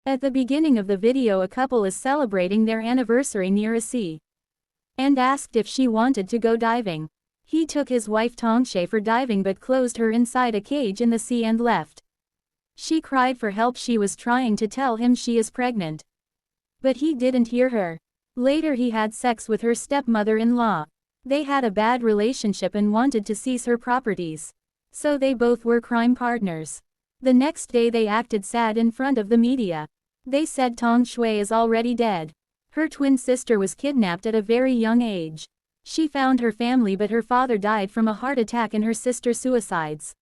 At the beginning of the video, a couple is celebrating their anniversary near a sea and asked if she wanted to go diving. He took his wife Tongshae for diving but closed her inside a cage in the sea and left. She cried for help. She was trying to tell him she is pregnant, but he didn't hear her. Later he had sex with her stepmother-in-law. They had a bad relationship and wanted to seize her properties. So they both were crime partners. The next day they acted sad in front of the media. They said Tong Shui is already dead. Her twin sister was kidnapped at a very young age. She found her family but her father died from a heart attack and her sister suicides.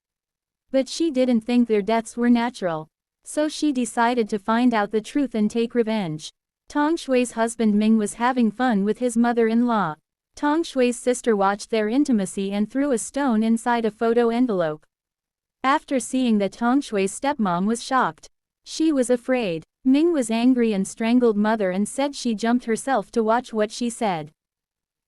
But she didn't think their deaths were natural. So she decided to find out the truth and take revenge. Tong Shui's husband Ming was having fun with his mother-in-law. Tong Shui's sister watched their intimacy and threw a stone inside a photo envelope. After seeing that, Tong Shui's stepmom was shocked. She was afraid. Ming was angry and strangled mother and said she jumped herself to watch what she said.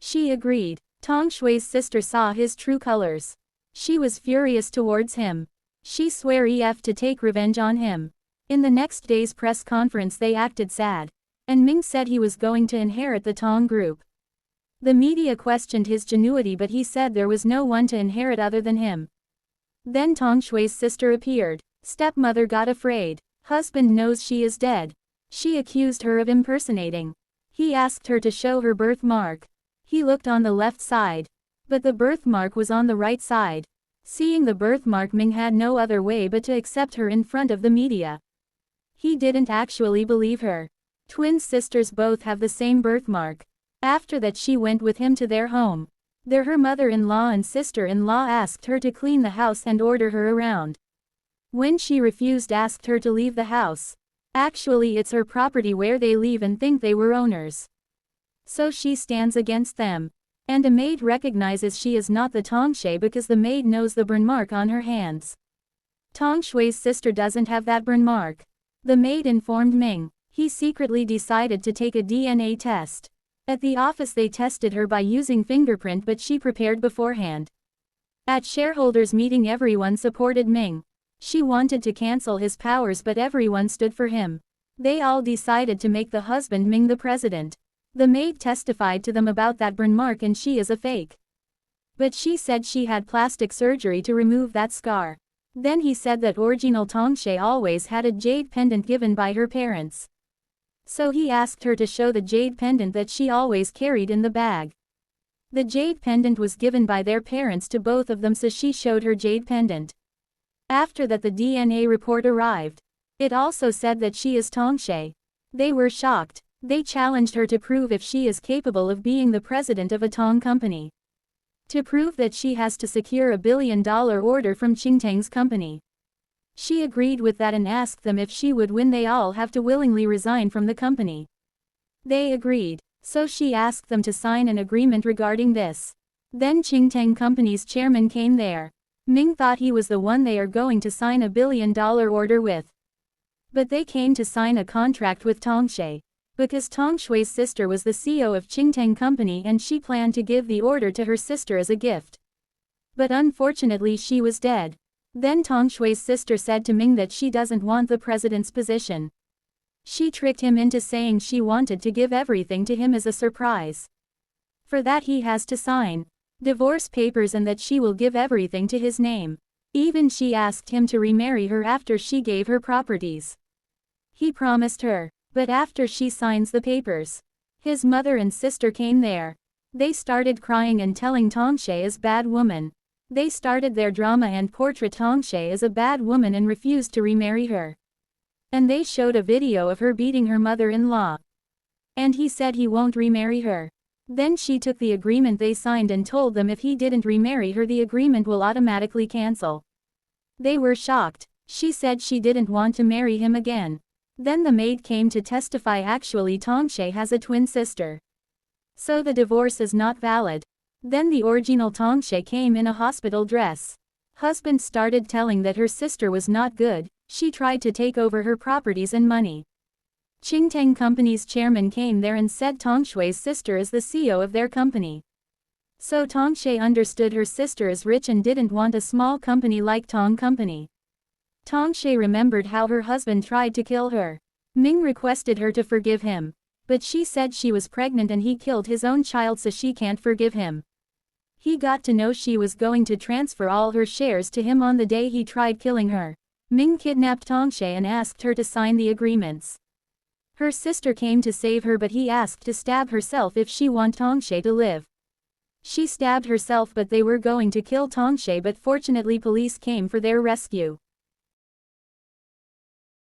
She agreed. Tong Shui's sister saw his true colors. She was furious towards him. She swore to take revenge on him. In the next day's press conference they acted sad. And Ming said he was going to inherit the Tong group. The media questioned his genuity but he said there was no one to inherit other than him. Then Tong Shui's sister appeared. Stepmother got afraid. Husband knows she is dead. She accused her of impersonating. He asked her to show her birthmark. He looked on the left side. But the birthmark was on the right side. Seeing the birthmark, Ming had no other way but to accept her in front of the media. He didn't actually believe her. Twin sisters both have the same birthmark. After that she went with him to their home. There her mother-in-law and sister-in-law asked her to clean the house and order her around. When she refused, asked her to leave the house. Actually it's her property where they live and think they were owners. So she stands against them. And a maid recognizes she is not the Tongshae because the maid knows the burn mark on her hands. Tong Shui's sister doesn't have that burn mark. The maid informed Ming. He secretly decided to take a DNA test. At the office they tested her by using fingerprint but she prepared beforehand. At shareholders meeting everyone supported Ming. She wanted to cancel his powers but everyone stood for him. They all decided to make the husband Ming the president. The maid testified to them about that burn mark and she is a fake. But she said she had plastic surgery to remove that scar. Then he said that original Tongshae always had a jade pendant given by her parents. So he asked her to show the jade pendant that she always carried in the bag. The jade pendant was given by their parents to both of them, so she showed her jade pendant. After that the DNA report arrived. It also said that she is Tongshae. They were shocked. They challenged her to prove if she is capable of being the president of a Tong company. To prove that she has to secure a $1 billion order from Qingtang's company. She agreed with that and asked them if she would win they all have to willingly resign from the company. They agreed. So she asked them to sign an agreement regarding this. Then Qingtang company's chairman came there. Ming thought he was the one they are going to sign a $1 billion order with. But they came to sign a contract with Tongshae. Because Tong Shui's sister was the CEO of Qingtang company and she planned to give the order to her sister as a gift. But unfortunately she was dead. Then Tong Shui's sister said to Ming that she doesn't want the president's position. She tricked him into saying she wanted to give everything to him as a surprise. For that he has to sign divorce papers and that she will give everything to his name. Even she asked him to remarry her after she gave her properties. He promised her, but after she signs the papers, his mother and sister came there. They started crying and telling Tongshae is bad woman. They started their drama and portray Tongshae as a bad woman and refused to remarry her. And they showed a video of her beating her mother-in-law. And he said he won't remarry her. Then she took the agreement they signed and told them if he didn't remarry her the agreement will automatically cancel. They were shocked. She said she didn't want to marry him again. Then the maid came to testify actually Tongshae has a twin sister. So the divorce is not valid. Then the original Tongshae came in a hospital dress. Husband started telling that her sister was not good, she tried to take over her properties and money. Qingtang company's chairman came there and said Tongshui's sister is the CEO of their company. So Tongshae understood her sister is rich and didn't want a small company like Tong company. Tongshae remembered how her husband tried to kill her. Ming requested her to forgive him. But she said she was pregnant and he killed his own child, so she can't forgive him. He got to know she was going to transfer all her shares to him on the day he tried killing her. Ming kidnapped Tongshay and asked her to sign the agreements. Her sister came to save her, but he asked to stab herself if she want Tongshay to live. She stabbed herself, but they were going to kill Tongshay, but fortunately police came for their rescue.